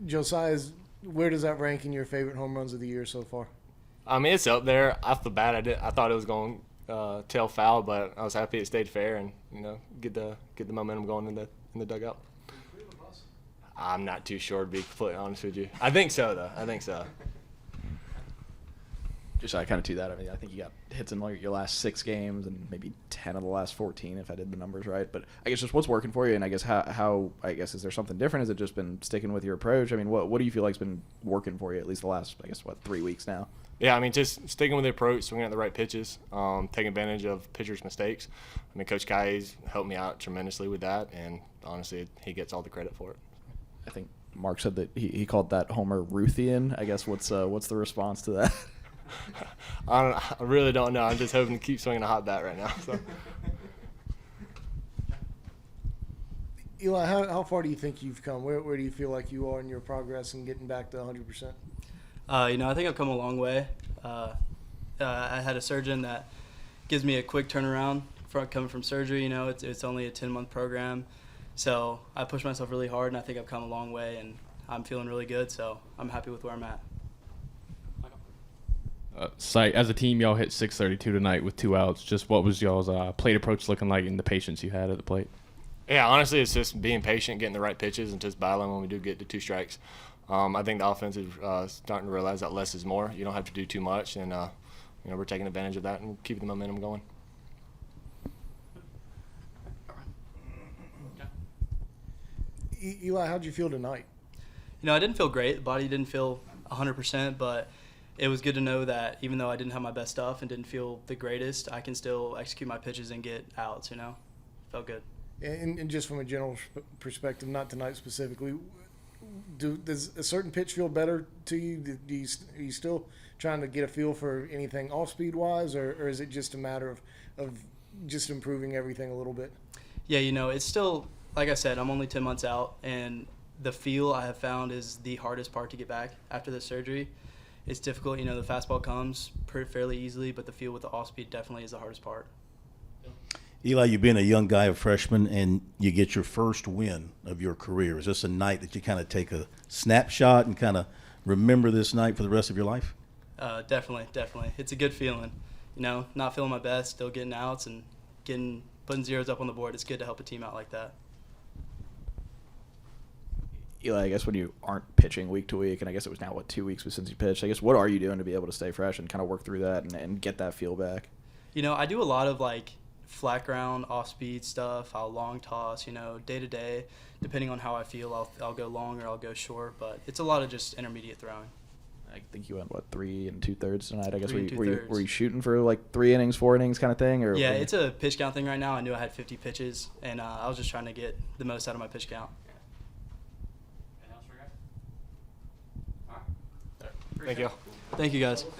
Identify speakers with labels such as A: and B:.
A: Josiah, where does that rank in your favorite home runs of the year so far?
B: I mean, it's up there. Off the bat, I thought it was going tail foul, but I was happy it stayed fair and get the momentum going in the dugout. I'm not too sure, to be completely honest with you. I think so, though. I think so.
C: Just I kind of to that. I mean, I think you got hits in like your last 6 games and maybe 10 of the last 14, if I did the numbers right. But I guess just what's working for you, and I guess how I guess is there something different? Has it just been sticking with your approach? I mean, what do you feel like's been working for you at least the last 3 weeks now?
B: Yeah, I mean, just sticking with the approach, swinging at the right pitches, taking advantage of pitchers' mistakes. I mean, Coach Kai's helped me out tremendously with that, and honestly, he gets all the credit for it.
C: I think Mark said that he called that homer Ruthian. I guess what's the response to that?
B: I really don't know. I'm just hoping to keep swinging a hot bat right now. So.
A: Eli, how far do you think you've come? Where do you feel like you are in your progress and getting back to 100%?
D: I think I've come a long way. I had a surgeon that gives me a quick turnaround coming from surgery. It's only a 10-month program. So I pushed myself really hard, and I think I've come a long way, and I'm feeling really good, so I'm happy with where I'm at.
E: As a team, y'all hit 632 tonight with 2 outs. Just what was y'all's plate approach looking like and the patience you had at the plate?
B: Yeah, honestly, it's just being patient, getting the right pitches, and just battling when we do get to 2 strikes. I think the offense is starting to realize that less is more. You don't have to do too much, and we're taking advantage of that and keeping the momentum going.
A: Eli, how'd you feel tonight?
D: I didn't feel great. The body didn't feel 100%, but it was good to know that even though I didn't have my best stuff and didn't feel the greatest, I can still execute my pitches and get outs, Felt good.
A: And just from a general perspective, not tonight specifically, does a certain pitch feel better to you? Are you still trying to get a feel for anything off-speed wise, or is it just a matter of just improving everything a little bit?
D: Yeah, it's still, like I said, I'm only 10 months out, and the feel I have found is the hardest part to get back after the surgery. It's difficult. The fastball comes fairly easily, but the feel with the off-speed definitely is the hardest part.
F: Eli, you've been a young guy, a freshman, and you get your first win of your career. Is this a night that you kind of take a snapshot and kind of remember this night for the rest of your life?
D: Definitely. It's a good feeling. Not feeling my best, still getting outs and putting zeros up on the board. It's good to help a team out like that.
C: Eli, I guess when you aren't pitching week to week, and I guess it was now, 2 weeks since you pitched, I guess what are you doing to be able to stay fresh and kind of work through that and get that feel back?
D: I do a lot of flat ground, off-speed stuff. I'll long toss, day to day. Depending on how I feel, I'll go long or I'll go short, but it's a lot of just intermediate throwing.
C: I think you went, 3 2/3 tonight? I guess
D: were
C: you shooting for 3 innings, 4 innings kind of thing? Or
D: yeah, it's a pitch count thing right now. I knew I had 50 pitches, and I was just trying to get the most out of my pitch count.
B: Thank you.
D: Thank you, guys.